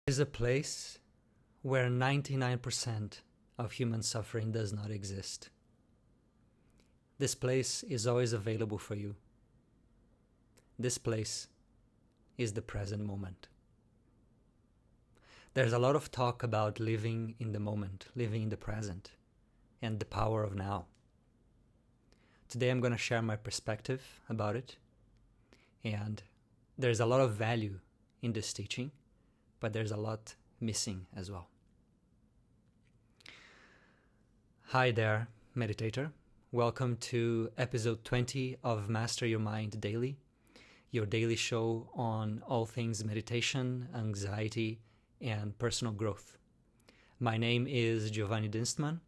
Is a place where 99% of human suffering does not exist. This place is always available for you. This place is the present moment. There's a lot of talk about living in the moment, living in the present, and the power of now. Today I'm going to share my perspective about it, and there's a lot of value in this teaching, but there's a lot missing as well. Hi there, meditator. Welcome to episode 20 of Master Your Mind Daily, your daily show on all things meditation, anxiety, and personal growth. My name is Giovanni Dienstmann.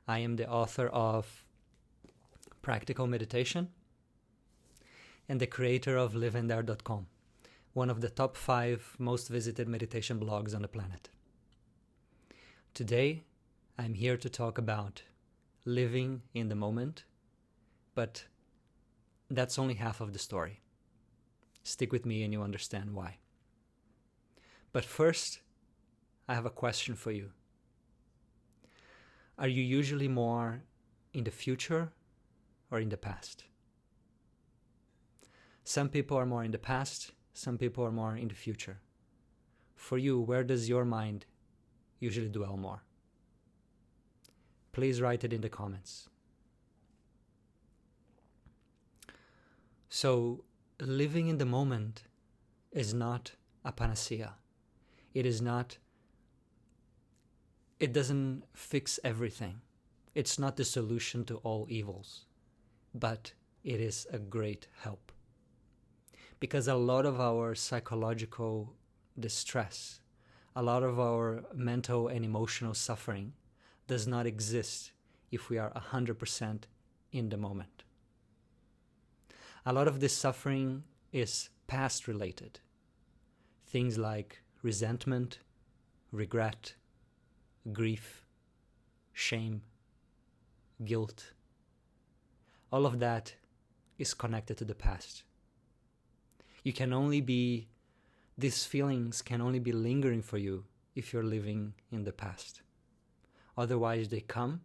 I am the author of Practical Meditation and the creator of liveandthere.com, one of the top 5 most visited meditation blogs on the planet. Today, I'm here to talk about living in the moment, but that's only half of the story. Stick with me and you'll understand why. But first, I have a question for you. Are you usually more in the future or in the past? Some people are more in the past, some people are more in the future. For you, where does your mind usually dwell more? Please write it in the comments. So, living in the moment is not a panacea. It doesn't fix everything. It's not the solution to all evils, but it is a great help. Because a lot of our psychological distress, a lot of our mental and emotional suffering does not exist if we are 100% in the moment. A lot of this suffering is past related. Things like resentment, regret, grief, shame, guilt. All of that is connected to the past. These feelings can only be lingering for you if you're living in the past. Otherwise, they come,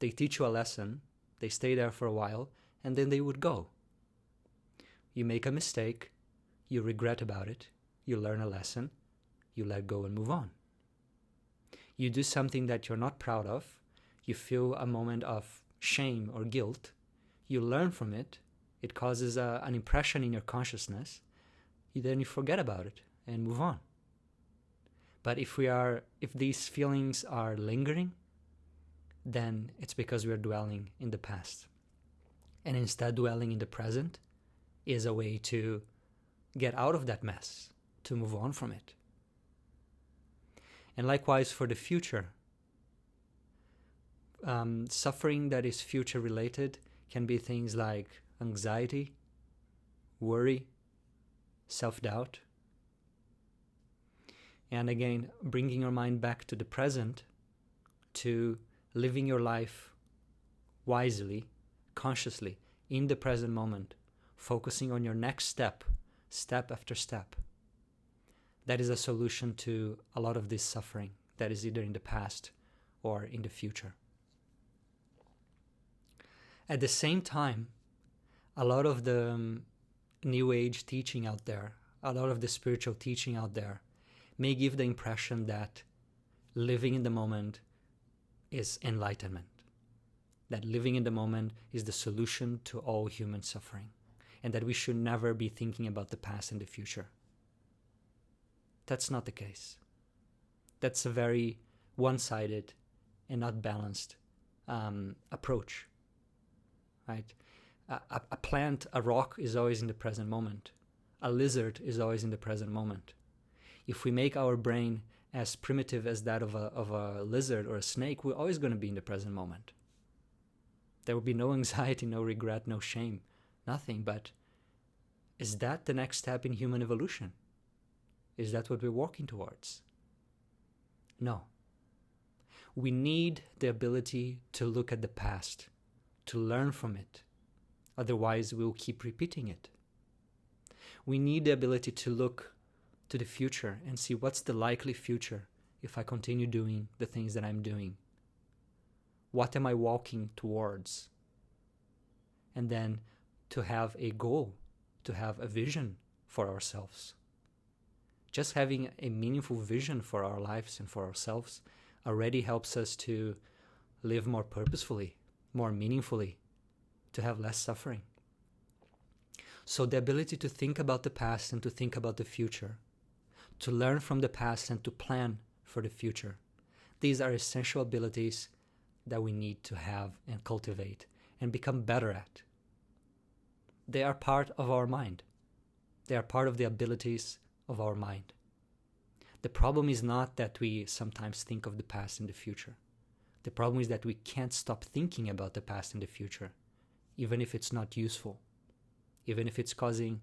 they teach you a lesson, they stay there for a while, and then they would go. You make a mistake, you regret about it, you learn a lesson, you let go and move on. You do something that you're not proud of, you feel a moment of shame or guilt, you learn from it, it causes an impression in your consciousness, then you forget about it and move on. But if these feelings are lingering, then it's because we are dwelling in the past. And instead, dwelling in the present is a way to get out of that mess, to move on from it. And likewise for the future, suffering that is future related can be things like anxiety, worry, self-doubt. And again, bringing your mind back to the present, to living your life wisely, consciously, in the present moment, focusing on your next step, step after step. That is a solution to a lot of this suffering that is either in the past or in the future. At the same time, a lot of the New Age teaching out there, a lot of the spiritual teaching out there may give the impression that living in the moment is enlightenment, that living in the moment is the solution to all human suffering, and that we should never be thinking about the past and the future. That's not the case. That's a very one-sided and not balanced approach, right? A plant, a rock is always in the present moment. A lizard is always in the present moment. If we make our brain as primitive as that of a lizard or a snake, we're always going to be in the present moment. There will be no anxiety, no regret, no shame, nothing. But is that the next step in human evolution? Is that what we're working towards? No. We need the ability to look at the past, to learn from it. Otherwise, we'll keep repeating it. We need the ability to look to the future and see what's the likely future if I continue doing the things that I'm doing. What am I walking towards? And then to have a goal, to have a vision for ourselves. Just having a meaningful vision for our lives and for ourselves already helps us to live more purposefully, more meaningfully, to have less suffering. So the ability to think about the past and to think about the future, to learn from the past and to plan for the future, these are essential abilities that we need to have and cultivate and become better at. They are part of our mind. They are part of the abilities of our mind. The problem is not that we sometimes think of the past and the future. The problem is that we can't stop thinking about the past and the future, even if it's not useful, even if it's causing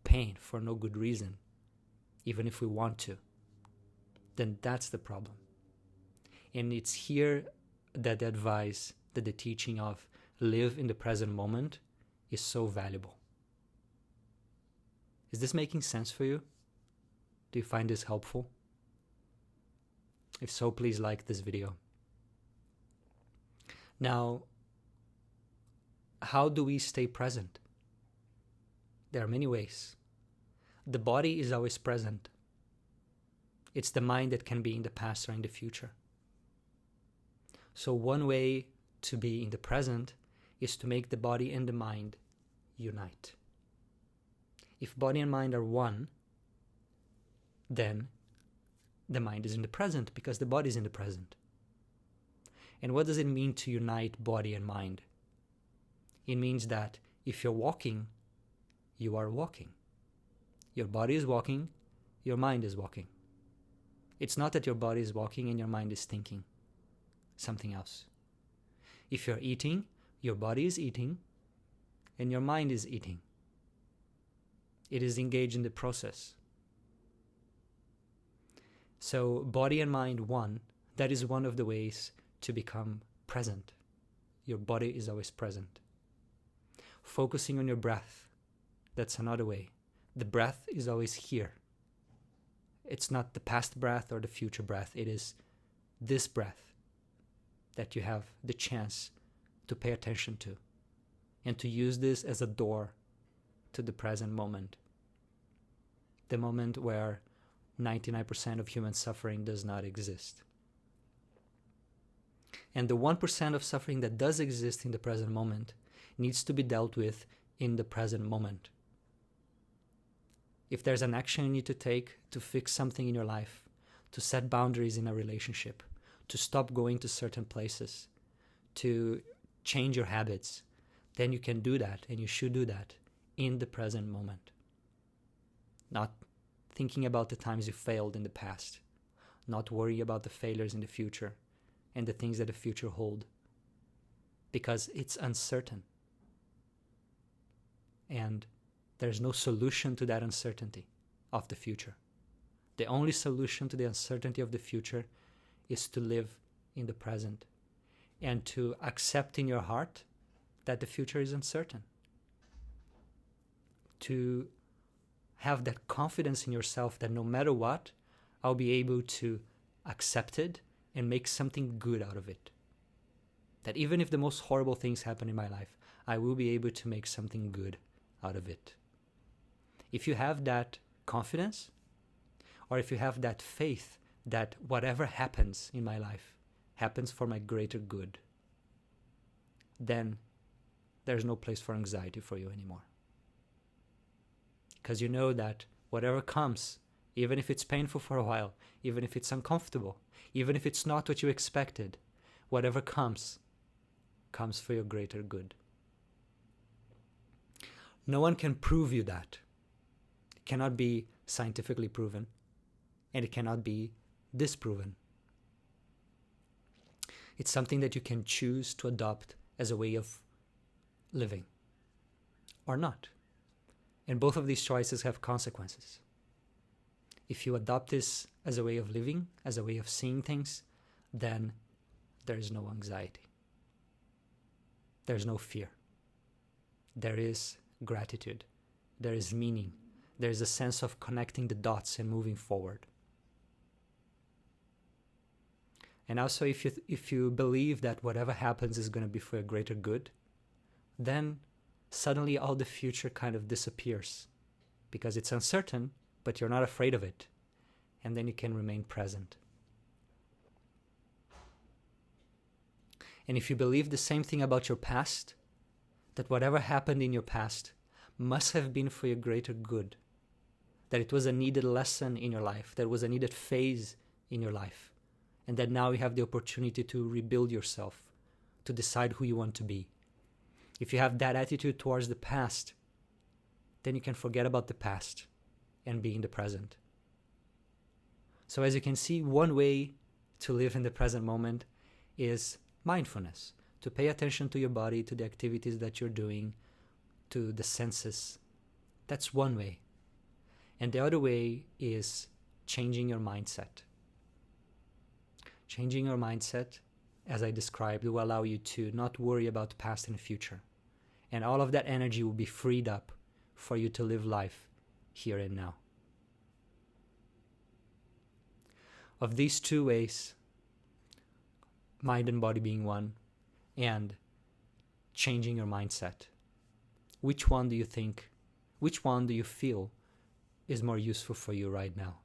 pain for no good reason, even if we want to. Then that's the problem. And it's here that the advice, that the teaching of live in the present moment is so valuable. Is this making sense for you? Do you find this helpful? If so, please like this video. Now, how do we stay present? There are many ways. The body is always present. It's the mind that can be in the past or in the future. So one way to be in the present is to make the body and the mind unite. If body and mind are one, then the mind is in the present because the body is in the present. And what does it mean to unite body and mind? It means that if you're walking, you are walking. Your body is walking, your mind is walking. It's not that your body is walking and your mind is thinking something else. If you're eating, your body is eating and your mind is eating. It is engaged in the process. So body and mind one, that is one of the ways to become present. Your body is always present. Focusing on your breath, that's another way. The breath is always here. It's not the past breath or the future breath. It is this breath that you have the chance to pay attention to and to use this as a door to the present moment. The moment where 99% of human suffering does not exist. And the 1% of suffering that does exist in the present moment needs to be dealt with in the present moment. If there's an action you need to take to fix something in your life, to set boundaries in a relationship, to stop going to certain places, to change your habits, then you can do that and you should do that in the present moment. Not thinking about the times you failed in the past, not worrying about the failures in the future and the things that the future hold, because it's uncertain. And there's no solution to that uncertainty of the future. The only solution to the uncertainty of the future is to live in the present and to accept in your heart that the future is uncertain. To have that confidence in yourself that no matter what, I'll be able to accept it and make something good out of it. That even if the most horrible things happen in my life, I will be able to make something good out of it. If you have that confidence, or if you have that faith that whatever happens in my life happens for my greater good, then there's no place for anxiety for you anymore. Because you know that whatever comes, even if it's painful for a while, even if it's uncomfortable, even if it's not what you expected, whatever comes for your greater good. No one can prove you that. It cannot be scientifically proven, and it cannot be disproven. It's something that you can choose to adopt as a way of living, or not. And both of these choices have consequences. If you adopt this as a way of living, as a way of seeing things, then there is no anxiety. There is no fear. There is gratitude. There is meaning. There's a sense of connecting the dots and moving forward. And also, if you believe that whatever happens is going to be for a greater good, then suddenly all the future kind of disappears because it's uncertain, but you're not afraid of it. And then you can remain present. And if you believe the same thing about your past, that whatever happened in your past must have been for your greater good, that it was a needed lesson in your life, that it was a needed phase in your life, and that now you have the opportunity to rebuild yourself, to decide who you want to be. If you have that attitude towards the past, then you can forget about the past and be in the present. So as you can see, one way to live in the present moment is mindfulness, to pay attention to your body, to the activities that you're doing, to the senses. That's one way. And the other way is changing your mindset. Changing your mindset, as I described, will allow you to not worry about the past and future. And all of that energy will be freed up for you to live life here and now. Of these two ways, mind and body being one, and changing your mindset, which one do you feel is more useful for you right now?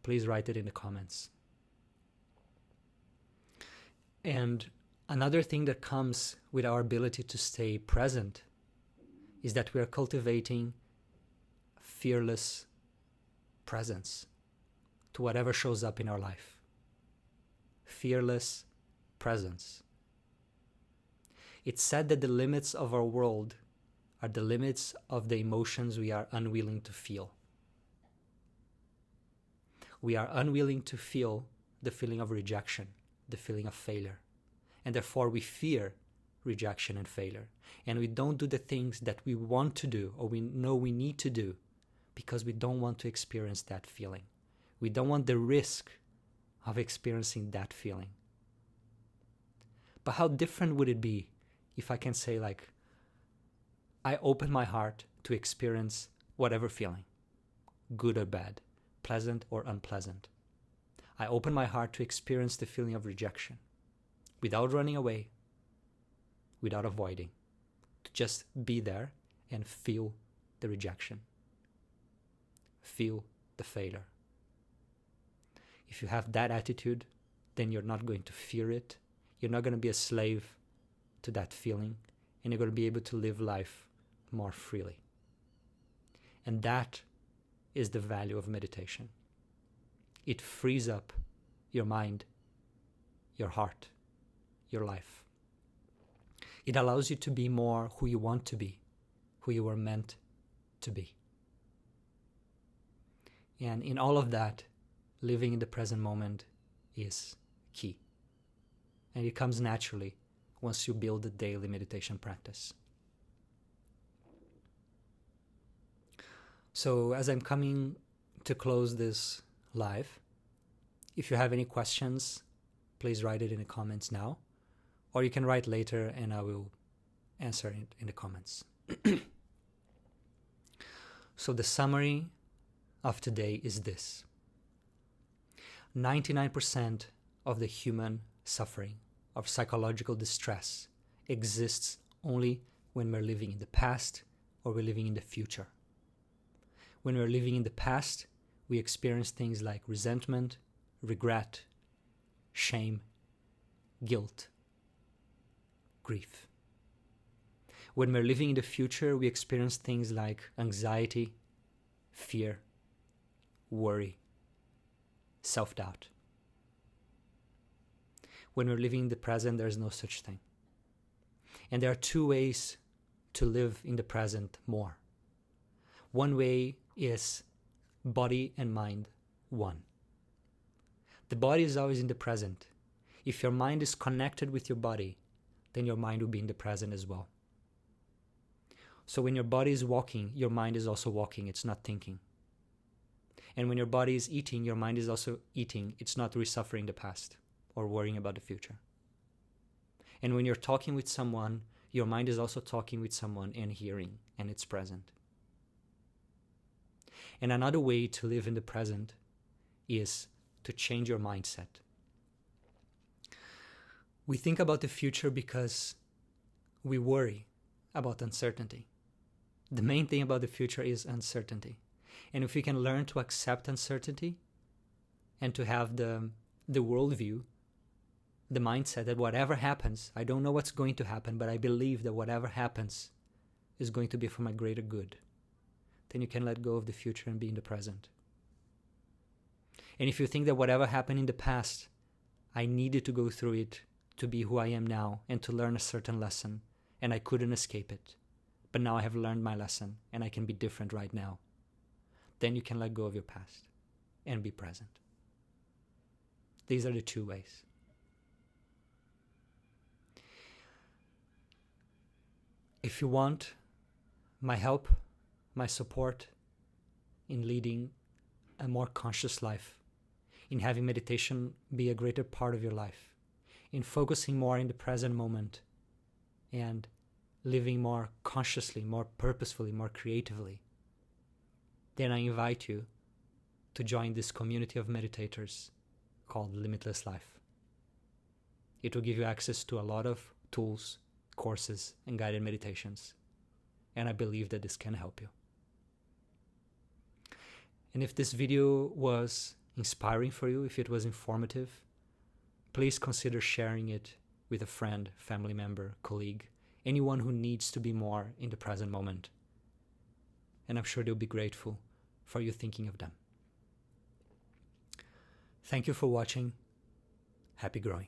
Please write it in the comments. And another thing that comes with our ability to stay present is that we are cultivating fearless presence to whatever shows up in our life. Fearless presence. It's said that the limits of our world are the limits of the emotions we are unwilling to feel. We are unwilling to feel the feeling of rejection, the feeling of failure. And therefore we fear rejection and failure. And we don't do the things that we want to do or we know we need to do because we don't want to experience that feeling. We don't want the risk of experiencing that feeling. But how different would it be if I can say, like, I open my heart to experience whatever feeling, good or bad, pleasant or unpleasant. I open my heart to experience the feeling of rejection without running away, without avoiding, to just be there and feel the rejection, feel the failure. If you have that attitude, then you're not going to fear it. You're not going to be a slave to that feeling, and you're going to be able to live life more freely. And that is the value of meditation. It frees up your mind, your heart, your life. It allows you to be more who you want to be, who you were meant to be. And in all of that, living in the present moment is key. And it comes naturally once you build a daily meditation practice. So as I'm coming to close this live, if you have any questions, please write it in the comments now, or you can write later and I will answer it in the comments. So the summary of today is this. 99% of the human suffering, of psychological distress, exists only when we're living in the past or we're living in the future. When we're living in the past, we experience things like resentment, regret, shame, guilt, grief. When we're living in the future, we experience things like anxiety, fear, worry, self-doubt. When we're living in the present, there's no such thing. And there are two ways to live in the present more. One way is body and mind one. The body is always in the present. If your mind is connected with your body, then your mind will be in the present as well. So when your body is walking, your mind is also walking, it's not thinking. And when your body is eating, your mind is also eating, it's not resuffering the past or worrying about the future. And when you're talking with someone, your mind is also talking with someone and hearing, and it's present. And another way to live in the present is to change your mindset. We think about the future because we worry about uncertainty. The main thing about the future is uncertainty. And if we can learn to accept uncertainty and to have the worldview, the mindset that whatever happens, I don't know what's going to happen, but I believe that whatever happens is going to be for my greater good, then you can let go of the future and be in the present. And if you think that whatever happened in the past, I needed to go through it to be who I am now and to learn a certain lesson, and I couldn't escape it, but now I have learned my lesson and I can be different right now, then you can let go of your past and be present. These are the two ways. If you want my help, my support in leading a more conscious life, in having meditation be a greater part of your life, in focusing more in the present moment and living more consciously, more purposefully, more creatively, then I invite you to join this community of meditators called Limitless Life. It will give you access to a lot of tools, courses, and guided meditations, and I believe that this can help you. And if this video was inspiring for you, if it was informative, please consider sharing it with a friend, family member, colleague, anyone who needs to be more in the present moment. And I'm sure they'll be grateful for you thinking of them. Thank you for watching. Happy growing.